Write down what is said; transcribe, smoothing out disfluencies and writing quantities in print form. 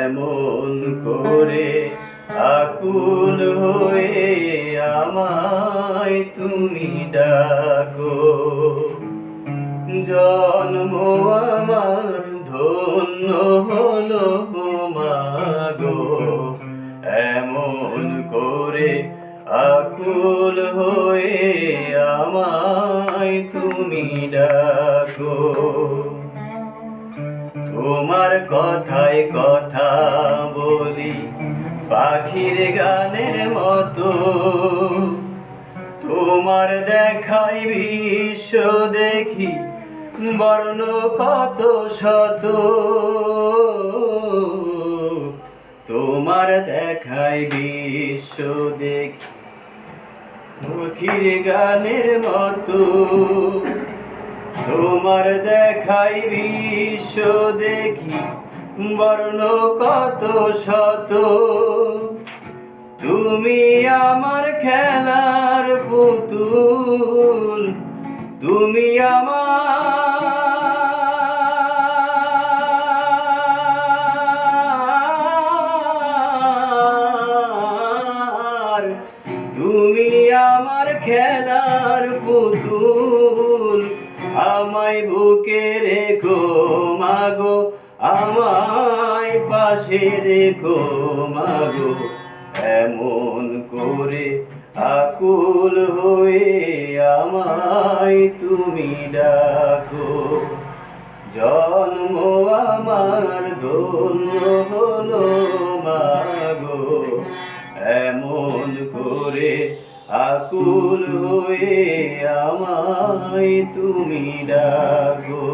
এমন করে আকুল হয়ে আমায় তুমি ডাকো। জন্ম আমার ধন্য হলো মাগো, এমন করে আকুল হয়ে আমায় তুমি ডাকো। তোমার কথায় কথা বলি পাখির গানের মতো, তোমার দেখাই বিশ্ব দেখি বর্ণ কত শত। তোমার দেখাই বিশ্ব দেখি পাখির গানের মতো, তোমার দেখাই বিশ্ব দেখি বর্ণ কত শত। তুমি আমার খেলার পুতুল, তুমি তুমি আমার খেলার পুতুল। আমায় বুকে রেখো মাগো, আমায় পাশে রেখো মাগো, এমন করে আকুল হয়ে আমায় তুমি ডাকো। জন্ম আমার ধন্য হলো মাগো, এমন করে আকুল হয়ে আমায় তুমি ডাকো।